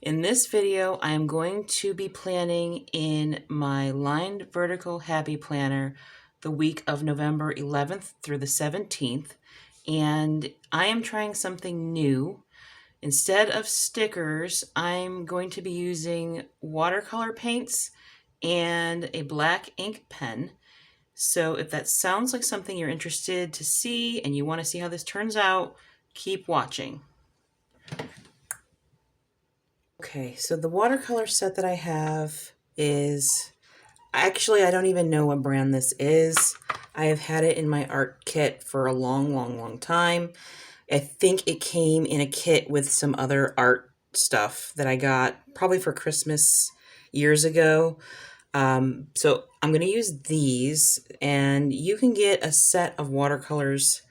In this video, I am going to be planning in my lined vertical happy planner the week of November 11th through the 17th, and I am trying something new. Instead of stickers, I'm going to be using watercolor paints and a black ink pen. So if that sounds like something you're interested to see and you want to see how this turns out, keep watching. Okay, so the watercolor set that I have is, actually I don't even know what brand this is. I have had it in my art kit for a long time. I think it came in a kit with some other art stuff that I got probably for Christmas years ago. So I'm going to use these, and you can get a set of watercolors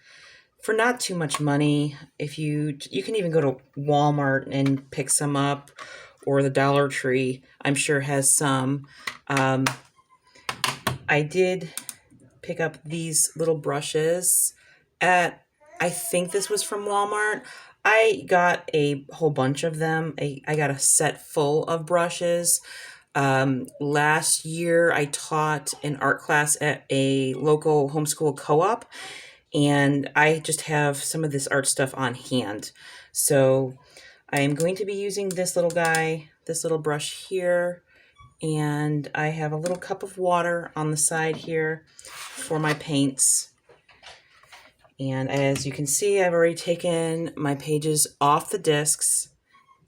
for not too much money. If you can even go to Walmart and pick some up, or the Dollar Tree, I'm sure has some. I did pick up these little brushes at, I think this was from Walmart. I got a whole bunch of them. I got a set full of brushes. Last year I taught an art class at a local homeschool co-op, and I just have some of this art stuff on hand. So I am going to be using this little guy, this little brush here, and I have a little cup of water on the side here for my paints. And as you can see, I've already taken my pages off the discs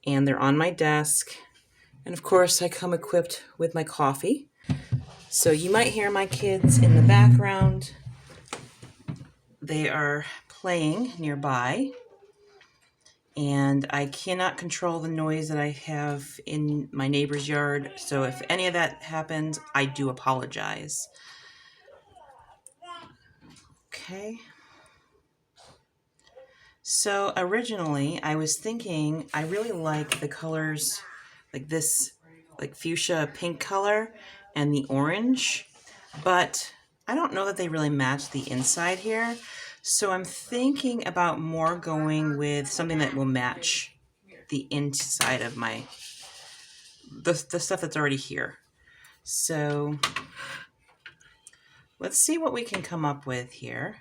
and they're on my desk. And of course, I come equipped with my coffee. So you might hear my kids in the background. They are playing nearby, and I cannot control the noise that I have in my neighbor's yard. So if any of that happens, I do apologize. Okay. So originally I was thinking I really like the colors like this, like fuchsia pink color and the orange, but I don't know that they really match the inside here. So I'm thinking about more going with something that will match the inside of the stuff that's already here. So let's see what we can come up with here.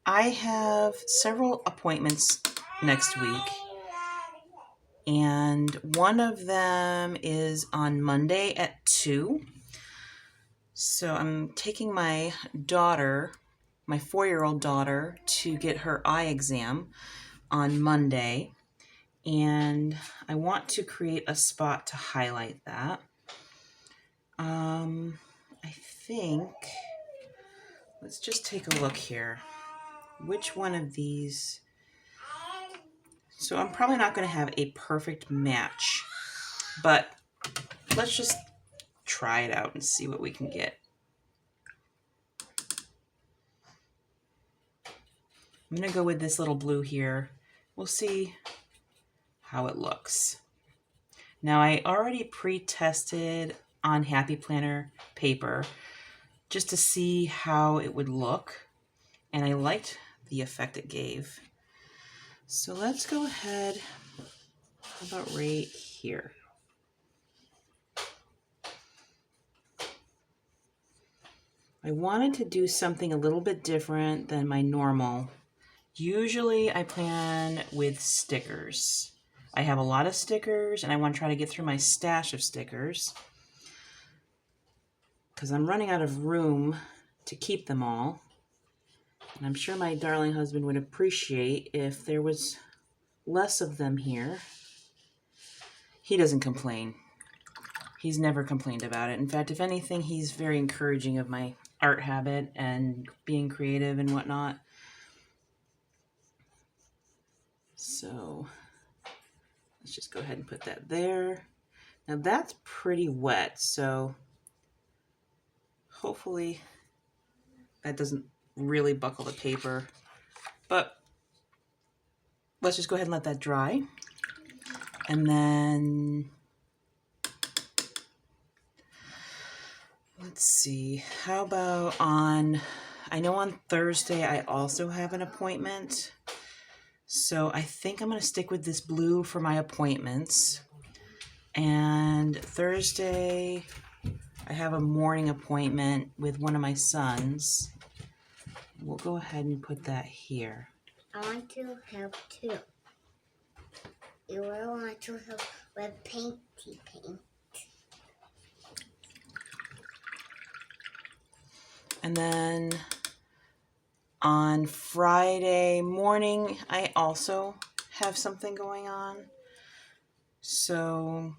I have several appointments next week, and one of them is on Monday at 2. So I'm taking my daughter, my 4-year-old daughter, to get her eye exam on Monday, and I want to create a spot to highlight that. I think, let's just take a look here. Which one of these? So I'm probably not going to have a perfect match, but let's just try it out and see what we can get. I'm going to go with this little blue here. We'll see how it looks. Now I already pre-tested on Happy Planner paper just to see how it would look, and I liked the effect it gave. So let's go ahead, how about right here? I wanted to do something a little bit different than my normal. Usually I plan with stickers. I have a lot of stickers and I want to try to get through my stash of stickers because I'm running out of room to keep them all. And I'm sure my darling husband would appreciate if there was less of them here. He doesn't complain. He's never complained about it. In fact, if anything, he's very encouraging of my art habit and being creative and whatnot. So let's just go ahead and put that there. Now that's pretty wet, so hopefully that doesn't really buckle the paper. But let's just go ahead and let that dry. And then let's see, how about I know on Thursday I also have an appointment. So I think I'm going to stick with this blue for my appointments. And Thursday, I have a morning appointment with one of my sons. We'll go ahead and put that here. I want to help too. You will want to help with painty paint. And then on Friday morning, I also have something going on. So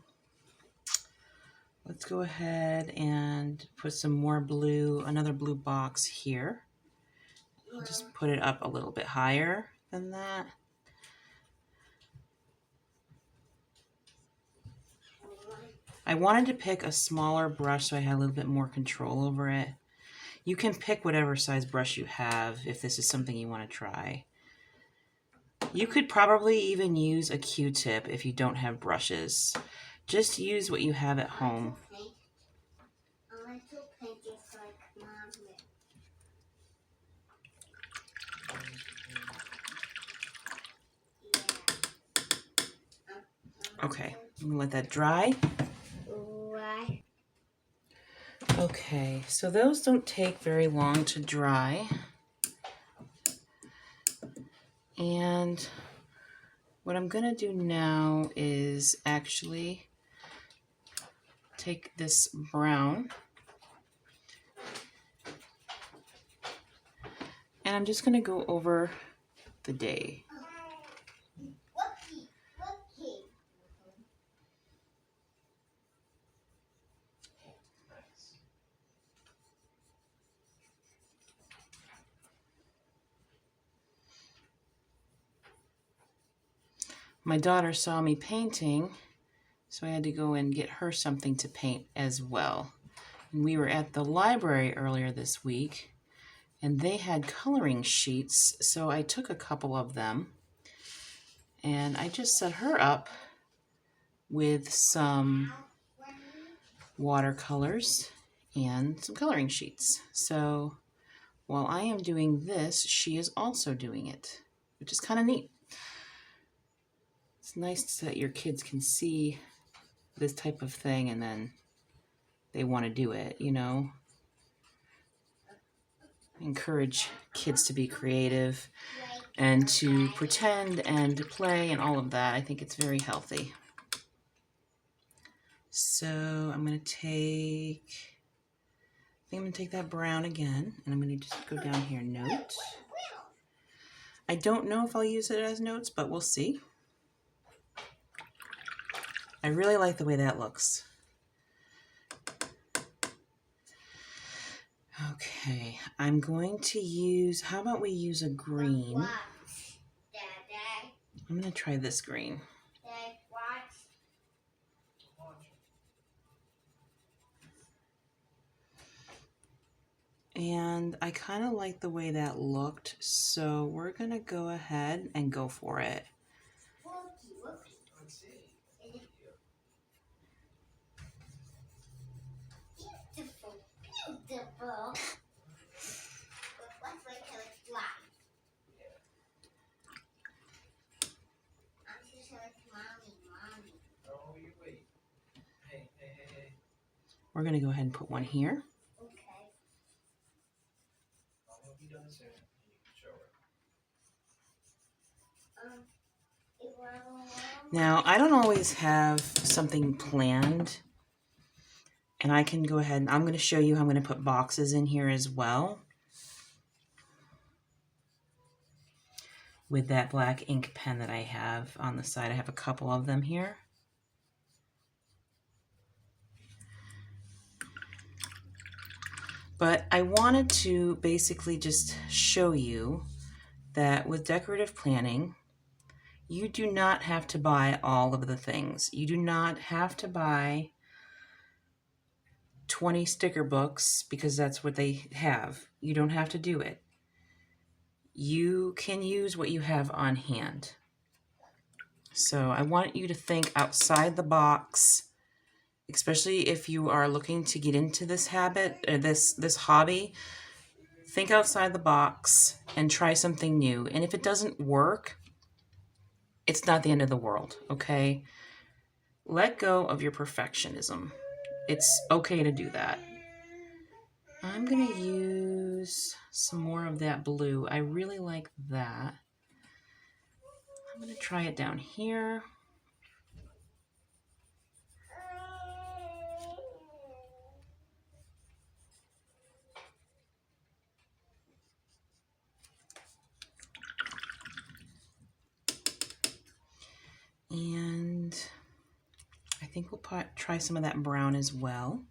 let's go ahead and put some more blue, another blue box here. I'll just put it up a little bit higher than that. I wanted to pick a smaller brush so I had a little bit more control over it. You can pick whatever size brush you have if this is something you want to try. You could probably even use a Q-tip if you don't have brushes. Just use what you have at home. I want to paint just like Mommy. Okay, I'm gonna let that dry. Why? Okay, so those don't take very long to dry. And what I'm gonna do now is actually take this brown and I'm just gonna go over the day. My daughter saw me painting, so I had to go and get her something to paint as well. And we were at the library earlier this week, and they had coloring sheets, so I took a couple of them, and I just set her up with some watercolors and some coloring sheets. So while I am doing this, she is also doing it, which is kind of neat. It's nice that your kids can see this type of thing and then they want to do it, you know. Encourage kids to be creative and to pretend and to play and all of that. I think it's very healthy. So I'm going to take that brown again, and I'm going to just go down here, note. I don't know if I'll use it as notes, but we'll see. I really like the way that looks. Okay, I'm going to use, how about we use a green? I'm going to try this green. And I kind of like the way that looked, so we're going to go ahead and go for it. Beautiful, beautiful. Let's wait till it's dry. I'm just like mommy. Oh, you wait. Hey. We're going to go ahead and put one here. Okay. I'll be done soon. You can show her. Now, I don't always have something planned, and I can go ahead and I'm going to show you how I'm going to put boxes in here as well with that black ink pen that I have on the side. I have a couple of them here. But I wanted to basically just show you that with decorative planning, you do not have to buy all of the things. You do not have to buy 20 sticker books because that's what they have. You don't have to do it. You can use what you have on hand. So I want you to think outside the box, especially if you are looking to get into this habit or this hobby. Think outside the box and try something new. And if it doesn't work, it's not the end of the world, okay? Let go of your perfectionism. It's okay to do that. I'm going to use some more of that blue. I really like that. I'm going to try it down here. And I think we'll try some of that brown as well.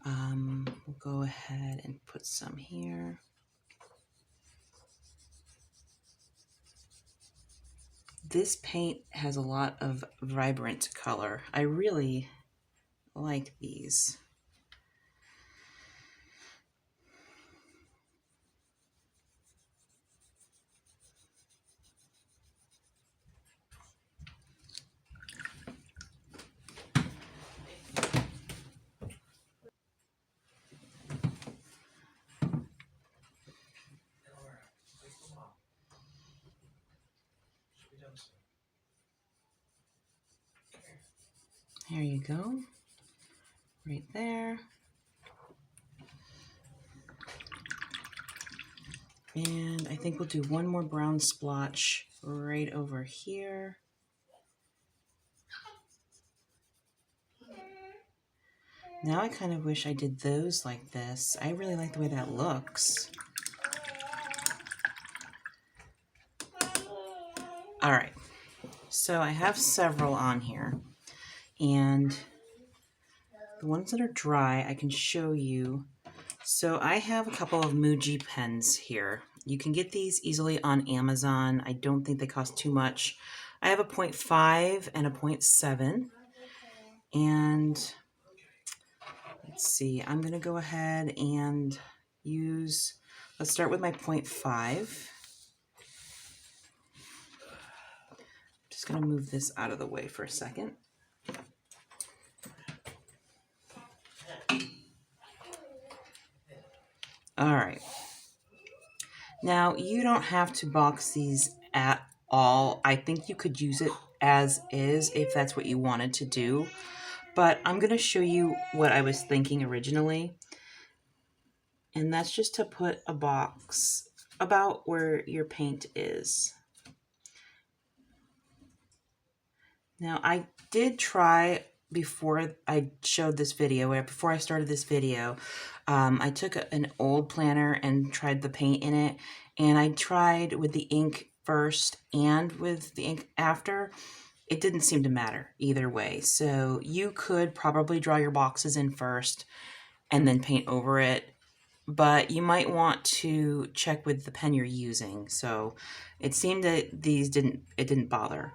We'll go ahead and put some here. This paint has a lot of vibrant color. I really like these. Laura, wake them up. Should be done soon. There you go. Right there. And I think we'll do one more brown splotch right over here. Now I kind of wish I did those like this. I really like the way that looks. All right, so I have several on here, and the ones that are dry I can show you. So I have a couple of Muji pens here. You can get these easily on Amazon. I don't think they cost too much. I have a 0.5 and a 0.7, and let's see, I'm gonna go ahead and use, let's start with my 0.5. Just gonna move this out of the way for a second. All right. Now, you don't have to box these at all. I think you could use it as is if that's what you wanted to do. But I'm going to show you what I was thinking originally. And that's just to put a box about where your paint is. Now, I did try before I showed this video, or before I started this video, I took an old planner and tried the paint in it, and I tried with the ink first and with the ink after. It didn't seem to matter either way. So you could probably draw your boxes in first and then paint over it, but you might want to check with the pen you're using. So it seemed that these didn't bother.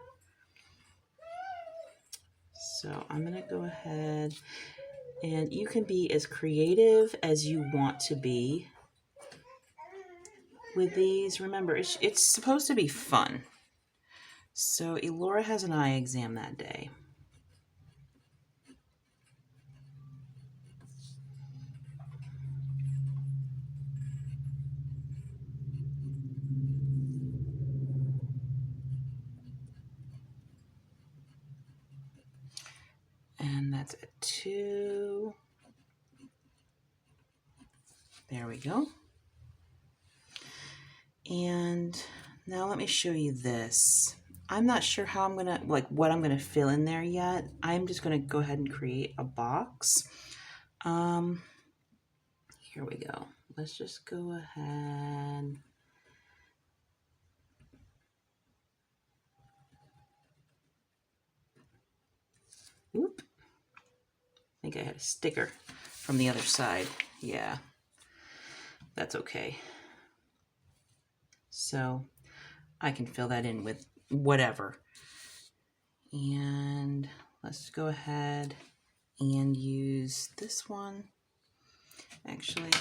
So I'm going to go ahead, and you can be as creative as you want to be with these. Remember, it's supposed to be fun. So Elora has an eye exam that day. And that's a 2. There we go. And now let me show you this. I'm not sure how I'm gonna, what I'm gonna fill in there yet. I'm just gonna go ahead and create a box. Here we go. Let's just go ahead. Oop. I think I had a sticker from the other side. Yeah, that's okay. So I can fill that in with whatever. And let's go ahead and use this one. Actually,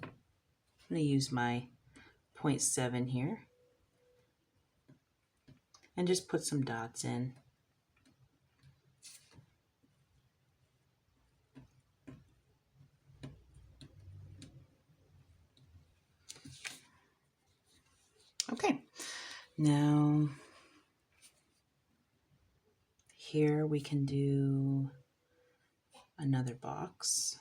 I'm going to use my 0.7 here and just put some dots in. Okay, Now, here we can do another box.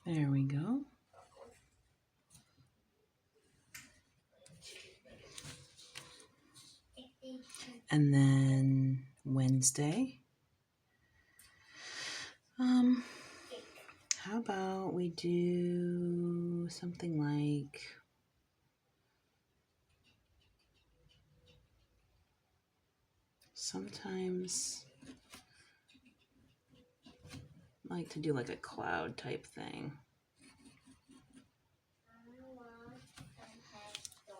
There we go. And then Wednesday. How about we do something like sometimes I like to do like a cloud type thing.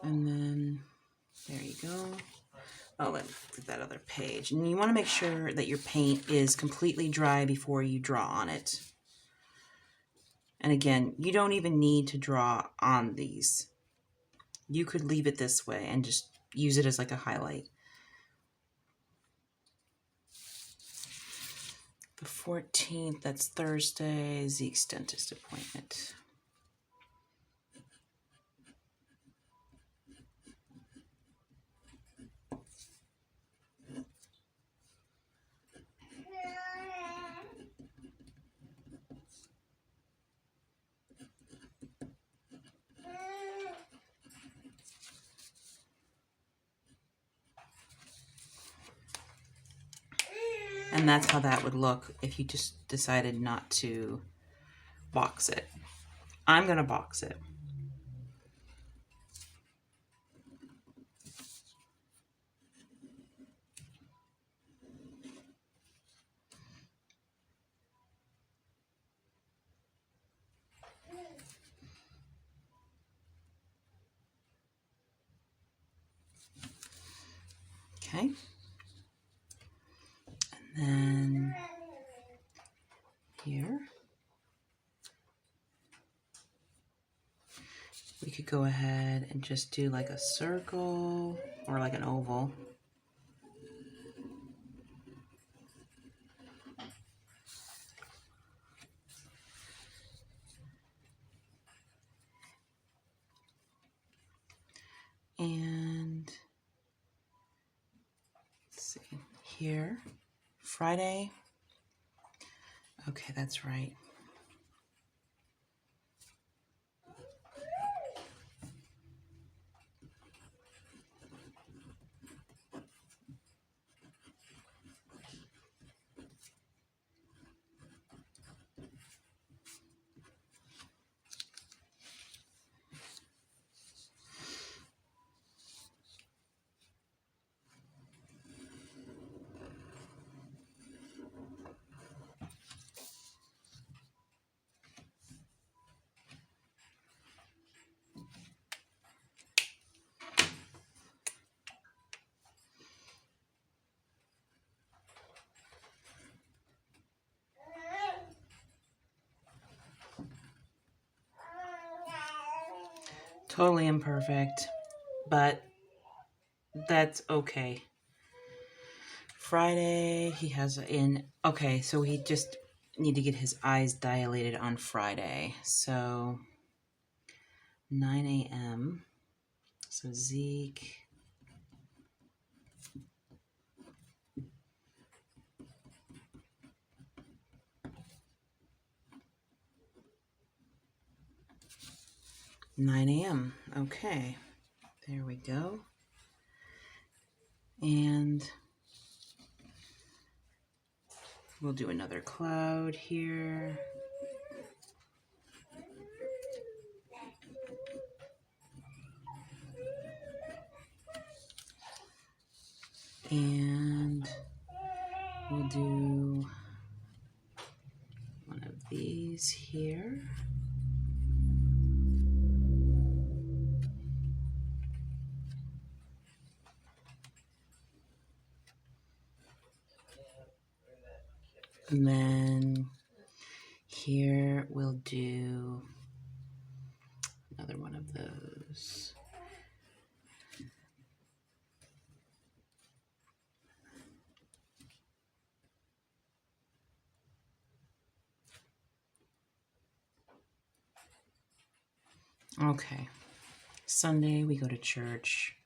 And then there you go. Oh, let's get that other page. And you want to make sure that your paint is completely dry before you draw on it. And again, you don't even need to draw on these. You could leave it this way and just use it as like a highlight. The 14th, that's Thursday, Zeke's dentist appointment. And that's how that would look if you just decided not to box it. I'm going to box it. Okay. And then here, we could go ahead and just do like a circle or like an oval. And let's see here, Friday. Okay, that's right. Totally imperfect, but that's okay. Friday, he has okay, so he just need to get his eyes dilated on Friday. So 9 a.m. So Zeke. Nine a.m. Okay, there we go. And we'll do another cloud here. And we'll do one of these here. And then here we'll do another one of those. Okay. Sunday, we go to church.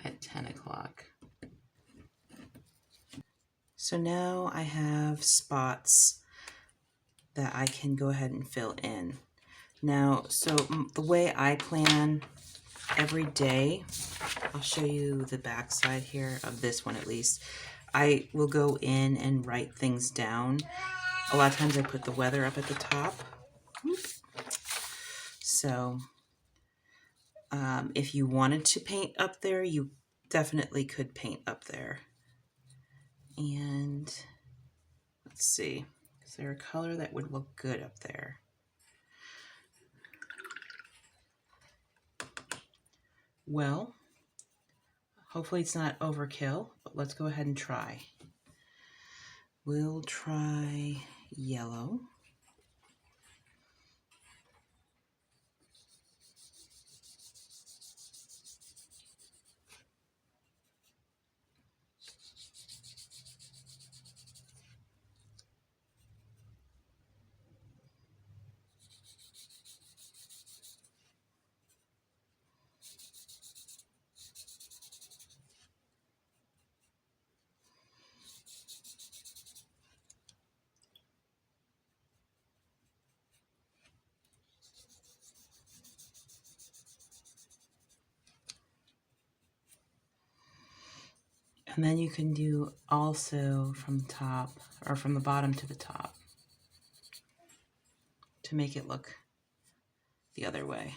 At 10 o'clock. So now I have spots that I can go ahead and fill in. Now, so the way I plan every day, I'll show you the back side here of this one at least. I will go in and write things down. A lot of times I put the weather up at the top. So if you wanted to paint up there, you definitely could paint up there. And let's see, is there a color that would look good up there? Well, hopefully it's not overkill, but let's go ahead and try. We'll try yellow. And then you can do also from the top, or from the bottom to the top, to make it look the other way.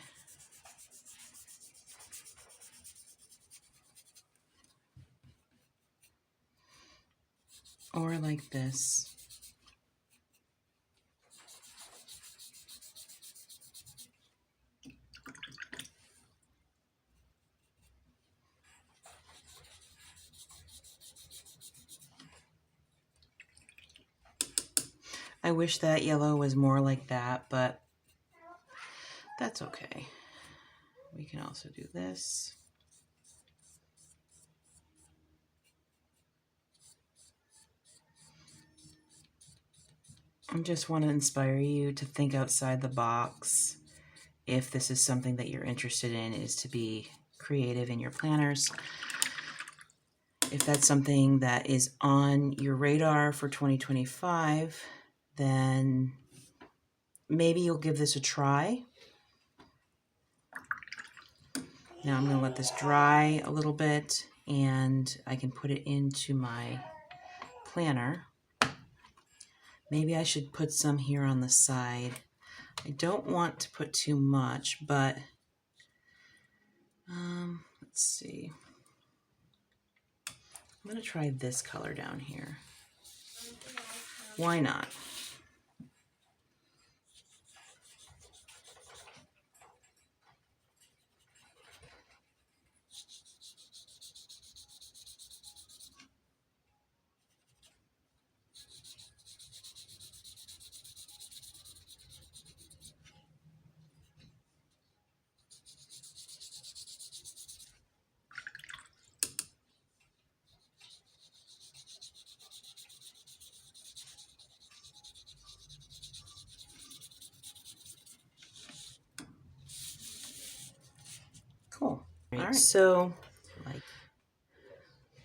Or like this. I wish that yellow was more like that, but that's okay. We can also do this. I just want to inspire you to think outside the box. If this is something that you're interested in, is to be creative in your planners. If that's something that is on your radar for 2025, then maybe you'll give this a try. Now I'm going to let this dry a little bit and I can put it into my planner. Maybe I should put some here on the side. I don't want to put too much, but let's see. I'm going to try this color down here. Why not? Cool. All right, so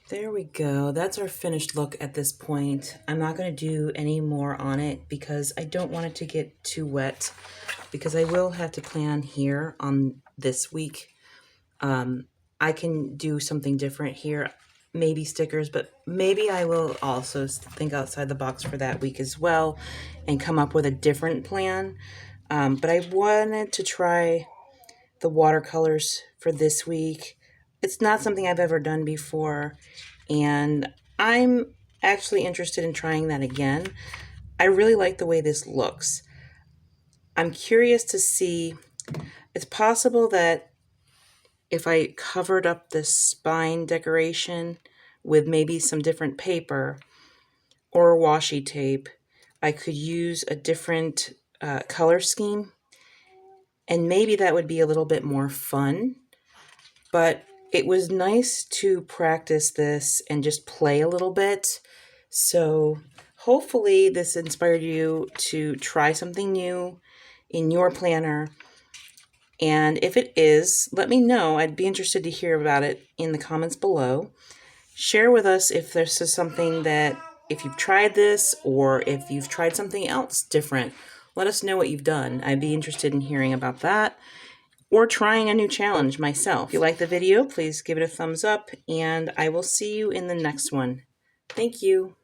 there we go. That's our finished look at this point. I'm not going to do any more on it because I don't want it to get too wet, because I will have to plan here on this week. I can do something different here, maybe stickers, but maybe I will also think outside the box for that week as well and come up with a different plan. But I wanted to try the watercolors for this week. It's not something I've ever done before, and I'm actually interested in trying that again. I really like the way this looks. I'm curious to see, it's possible that if I covered up this spine decoration with maybe some different paper or washi tape, I could use a different color scheme, and maybe that would be a little bit more fun. But it was nice to practice this and just play a little bit. So Hopefully this inspired you to try something new in your planner. And if it is, let me know. I'd be interested to hear about it in the comments below. Share with us if this is something that, if you've tried this or if you've tried something else different. Let us know what you've done. I'd be interested in hearing about that or trying a new challenge myself. If you like the video, please give it a thumbs up, and I will see you in the next one. Thank you.